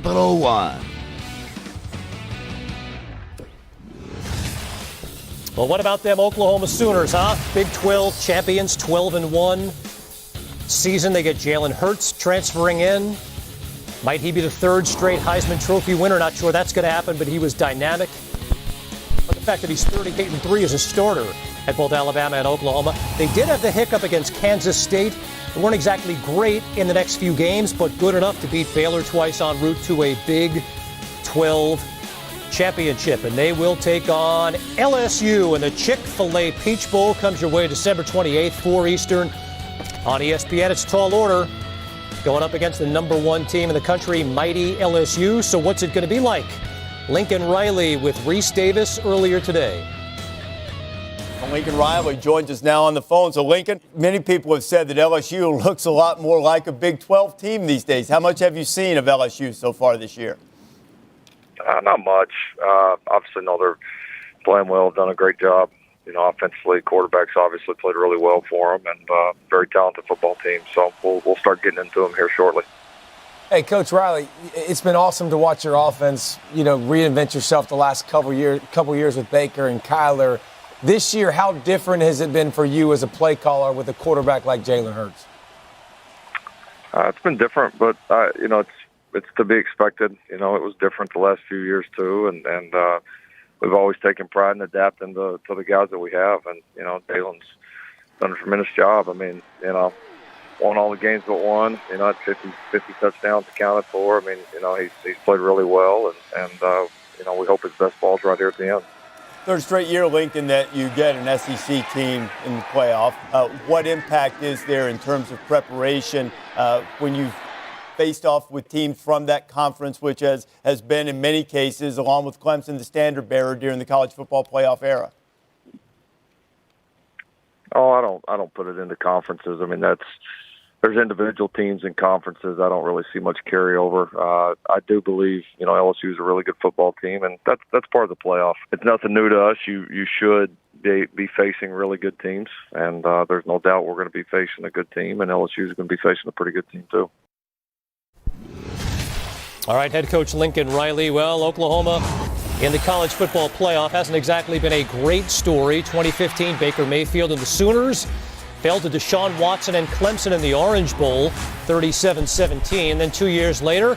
Capital One. Well, what about them Oklahoma Sooners, huh? Big 12 champions, 12-1 season. They get Jalen Hurts transferring in. Might he be the third straight Heisman Trophy winner? Not sure that's going to happen, but he was dynamic. But the fact that he's 38-3 as a starter at both Alabama and Oklahoma. They did have the hiccup against Kansas State. They weren't exactly great in the next few games, but good enough to beat Baylor twice en route to a Big 12 championship. And they will take on LSU. And the Chick-fil-A Peach Bowl comes your way December 28th, 4 Eastern on ESPN. It's tall order going up against the #1 team in the country, mighty LSU. So what's it going to be like? Lincoln Riley with Reese Davis earlier today. Lincoln Riley joins us now on the phone. So, Lincoln, many people have said that LSU looks a lot more like a Big 12 team these days. How much have you seen of LSU so far this year? Not much. Obviously, no, they're playing well, done a great job. You know, offensively, quarterbacks obviously played really well for them, and very talented football team. So we'll start getting into them here shortly. Hey, Coach Riley, it's been awesome to watch your offense, reinvent yourself the last couple years with Baker and Kyler. This year, how different has it been for you as a play caller with a quarterback like Jalen Hurts? It's been different, but it's to be expected. It was different the last few years too, and we've always taken pride in adapting to the guys that we have, and Jalen's done a tremendous job. I mean, won all the games but one. Had 50 touchdowns accounted for. I mean, he's played really well, and we hope his best ball's right here at the end. Third straight year, Lincoln, that you get an SEC team in the playoff. What impact is there in terms of preparation when you've faced off with teams from that conference, which has been in many cases, along with Clemson, the standard bearer during the college football playoff era? Oh, I don't put it into conferences. I mean, there's individual teams in conferences. I don't really see much carryover. I do believe, LSU is a really good football team, and that's part of the playoff. It's nothing new to us. You should be facing really good teams, and there's no doubt we're going to be facing a good team, and LSU is going to be facing a pretty good team too. All right, head coach Lincoln Riley. Well, Oklahoma in the college football playoff hasn't exactly been a great story. 2015, Baker Mayfield and the Sooners fell to Deshaun Watson and Clemson in the Orange Bowl, 37-17. Then 2 years later,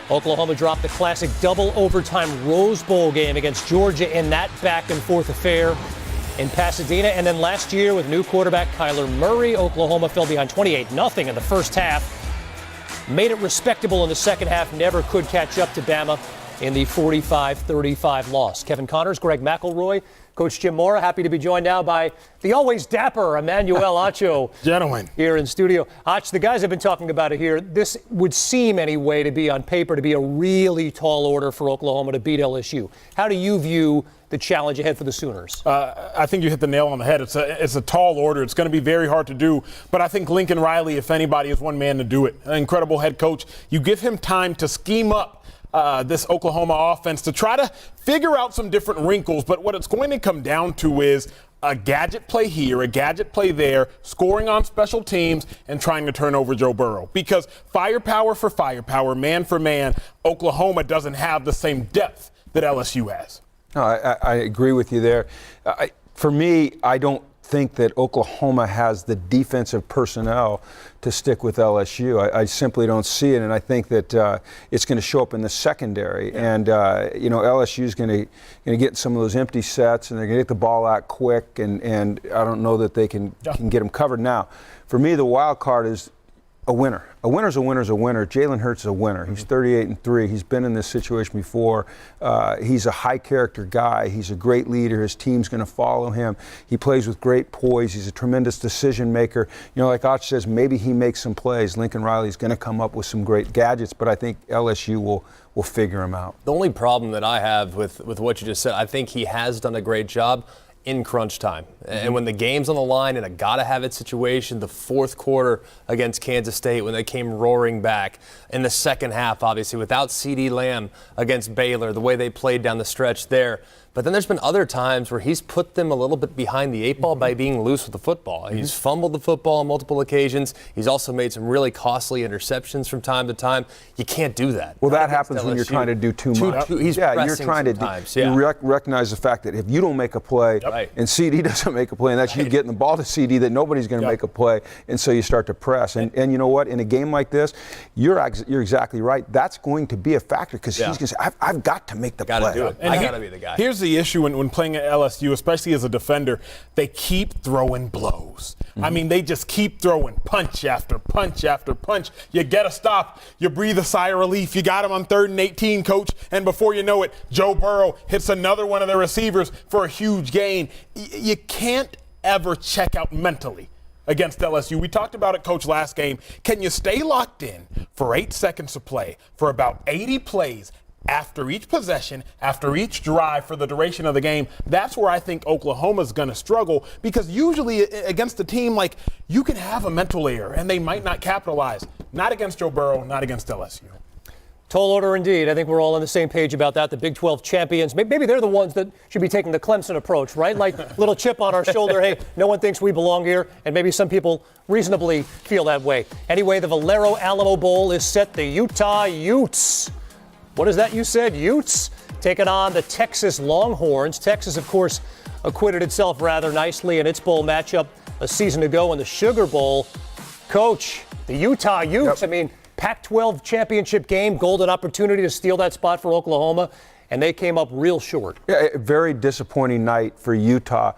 Oklahoma dropped the classic double overtime Rose Bowl game against Georgia in that back-and-forth affair in Pasadena. And then last year with new quarterback Kyler Murray, Oklahoma fell behind 28-0 in the first half. Made it respectable in the second half, never could catch up to Bama in the 45-35 loss. Kevin Connors, Greg McElroy, Coach Jim Mora, happy to be joined now by the always dapper Emmanuel Acho. Gentlemen. Here in studio. Ach, the guys have been talking about it here. This would seem anyway to be on paper to be a really tall order for Oklahoma to beat LSU. How do you view the challenge ahead for the Sooners? I think you hit the nail on the head. It's a tall order. It's going to be very hard to do. But I think Lincoln Riley, if anybody, is one man to do it. An incredible head coach. You give him time to scheme up this Oklahoma offense to try to figure out some different wrinkles. But what it's going to come down to is a gadget play here, a gadget play there, scoring on special teams, and trying to turn over Joe Burrow. Because firepower for firepower, man for man, Oklahoma doesn't have the same depth that LSU has. No, I agree with you there. For me, I don't think that Oklahoma has the defensive personnel to stick with LSU. I simply don't see it, and I think that it's going to show up in the secondary. Yeah. And LSU is going to get some of those empty sets, and they're going to get the ball out quick, and I don't know that they can get them covered. Now, for me, the wild card is a winner. A winner's a winner's a winner. Jalen Hurts is a winner. He's 38-3. He's been in this situation before. He's a high-character guy. He's a great leader. His team's going to follow him. He plays with great poise. He's a tremendous decision maker. Like Ach says, maybe he makes some plays. Lincoln Riley's going to come up with some great gadgets, but I think LSU will figure him out. The only problem that I have with what you just said, I think he has done a great job. in crunch time. And when the game's on the line in a gotta-have-it situation, the fourth quarter against Kansas State when they came roaring back, in the second half, obviously, without CeeDee Lamb against Baylor, the way they played down the stretch there. But then there's been other times where he's put them a little bit behind the eight ball by being loose with the football. He's fumbled the football on multiple occasions. He's also made some really costly interceptions from time to time. You can't do that. Well, that happens when you're trying to do too much. He's you're trying to sometimes. you recognize the fact that if you don't make a play and CD doesn't make a play, and that's you getting the ball to CD, that nobody's going to make a play, and so you start to press. And you know what? In a game like this, you're exactly right. That's going to be a factor because he's going to say, I've got to make the play. Do it. I got to be the guy. Here's the issue when playing at LSU, especially as a defender, they keep throwing blows. I mean, they just keep throwing punch after punch after punch. You get a stop, you breathe a sigh of relief. You got him on 3rd and 18, coach, and before you know it, Joe Burrow hits another one of their receivers for a huge gain. You can't ever check out mentally against LSU. We talked about it, Coach, last game. Can you stay locked in for 8 seconds of play for about 80 plays after each possession, after each drive for the duration of the game? That's where I think Oklahoma's going to struggle, because usually against a team like you can have a mental error and they might not capitalize. Not against Joe Burrow, not against LSU. Tall order indeed. I think we're all on the same page about that. The Big 12 champions, maybe they're the ones that should be taking the Clemson approach, right? Like little chip on our shoulder. Hey, no one thinks we belong here. And maybe some people reasonably feel that way. Anyway, the Valero Alamo Bowl is set. The Utah Utes. What is that you said? Utes taking on the Texas Longhorns. Texas, of course, acquitted itself rather nicely in its bowl matchup a season ago in the Sugar Bowl. Coach, the Utah Utes, I mean, Pac-12 championship game, golden opportunity to steal that spot for Oklahoma, and they came up real short. Yeah, a very disappointing night for Utah.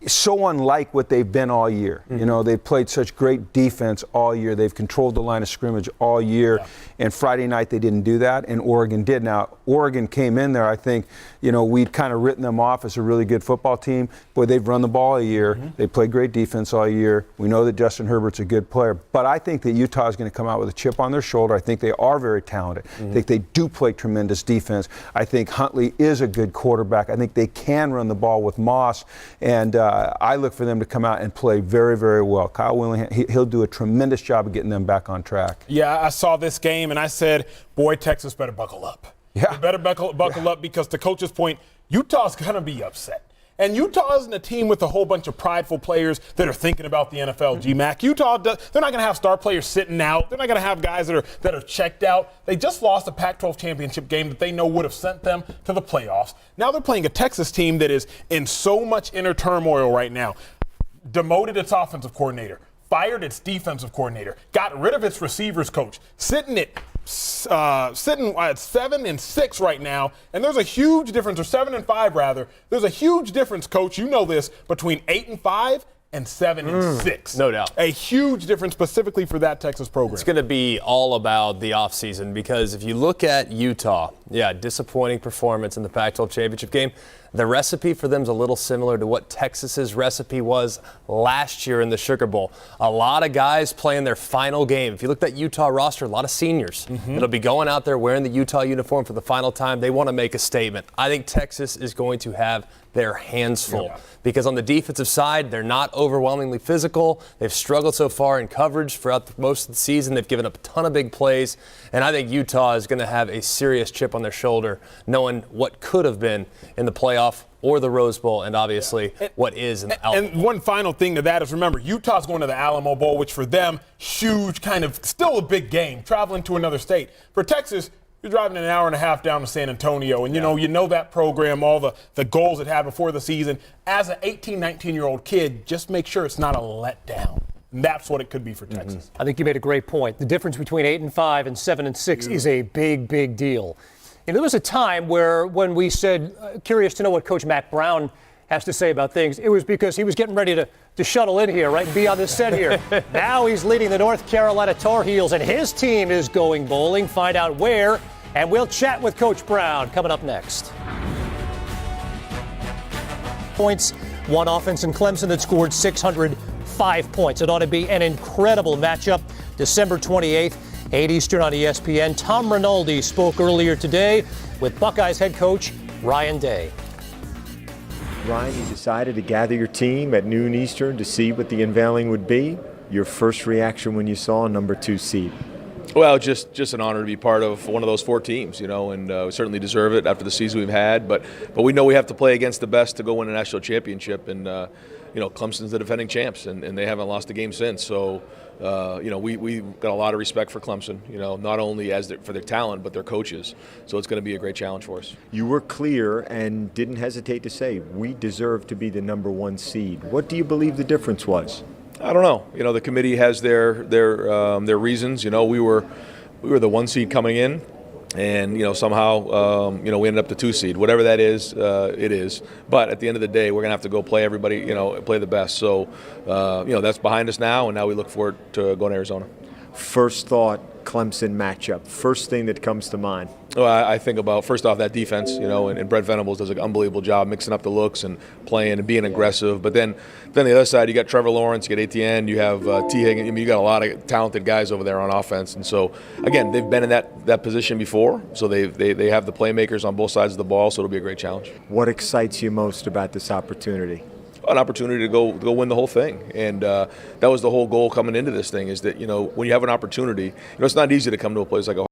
So unlike what they've been all year. You know, they've played such great defense all year. They've controlled the line of scrimmage all year. And Friday night they didn't do that, and Oregon did. Now, Oregon came in there, I think, you know, we'd kind of written them off as a really good football team. Boy, they've run the ball all year. They played great defense all year. We know that Justin Herbert's a good player. But I think that Utah is going to come out with a chip on their shoulder. I think they are very talented. I think they do play tremendous defense. I think Huntley is a good quarterback. I think they can run the ball with Moss. And I look for them to come out and play very, very well. Kyle Willingham, he'll do a tremendous job of getting them back on track. Yeah, I saw this game and I said, boy, Texas better buckle up. Yeah. They better buckle up, because to Coach's point, Utah's going to be upset. And Utah isn't a team with a whole bunch of prideful players that are thinking about the NFL, G-Mac. Utah, they're not going to have star players sitting out. They're not going to have guys that are checked out. They just lost a Pac-12 championship game that they know would have sent them to the playoffs. Now they're playing a Texas team that is in so much inner turmoil right now. Demoted its offensive coordinator, fired its defensive coordinator, got rid of its receivers coach, sitting at 7-6 right now, and there's a huge difference, or 7-5 rather. There's a huge difference, Coach. You know this, between 8-5 and 7-6. No doubt. A huge difference specifically for that Texas program. It's going to be all about the offseason, because if you look at Utah, disappointing performance in the Pac-12 championship game. The recipe for them is a little similar to what Texas's recipe was last year in the Sugar Bowl. A lot of guys playing their final game. If you look at that Utah roster, a lot of seniors that'll be going out there wearing the Utah uniform for the final time. They want to make a statement. I think Texas is going to have their hands full, because on the defensive side, they're not overwhelmingly physical. They've struggled so far in coverage throughout most of the season. They've given up a ton of big plays, and I think Utah is going to have a serious chip on their shoulder, knowing what could have been in the playoff or the Rose Bowl, and obviously what is in the Alamo Bowl. And one final thing to that is, remember, Utah's going to the Alamo Bowl, which for them, huge, kind of still a big game, traveling to another state. For Texas, you're driving an hour and a half down to San Antonio, and you know that program, all the goals it had before the season. As an 18, 19-year-old kid, just make sure it's not a letdown. And that's what it could be for Texas. I think you made a great point. The difference between 8-5 and 7-6 is a big, big deal. You know, there was a time when we said, curious to know what Coach Matt Brown has to say about things, it was because he was getting ready to shuttle in here, right, and be on this set here. Now he's leading the North Carolina Tar Heels, and his team is going bowling. Find out where, and we'll chat with Coach Brown coming up next. Points, one offense in Clemson that scored 605 points. It ought to be an incredible matchup. December 28th. 8 Eastern on ESPN. Tom Rinaldi spoke earlier today with Buckeyes head coach Ryan Day. Ryan, you decided to gather your team at noon Eastern to see what the unveiling would be. Your first reaction when you saw a number 2 seed? Well, just an honor to be part of one of those 4 teams, and we certainly deserve it after the season we've had. But we know we have to play against the best to go win a national championship, and Clemson's the defending champs, and they haven't lost a game since. So, we got a lot of respect for Clemson, not only for their talent but their coaches. So it's going to be a great challenge for us. You were clear and didn't hesitate to say we deserve to be the number 1 seed. What do you believe the difference was? I don't know. The committee has their reasons. We were the 1 seed coming in, and somehow we ended up the 2 seed. Whatever that is, it is. But at the end of the day, we're gonna have to go play everybody. Play the best. So that's behind us now, and now we look forward to going to Arizona. First thought, Clemson matchup. First thing that comes to mind. Well, I think about, first off, that defense, and Brett Venables does an unbelievable job mixing up the looks and playing and being aggressive. But then the other side, you got Trevor Lawrence, you got Etienne, you have T. Higgins. You got a lot of talented guys over there on offense. And so, again, they've been in that position before, so they have the playmakers on both sides of the ball, so it'll be a great challenge. What excites you most about this opportunity? An opportunity to go win the whole thing, and that was the whole goal coming into this thing. Is that when you have an opportunity, it's not easy to come to a place like Ohio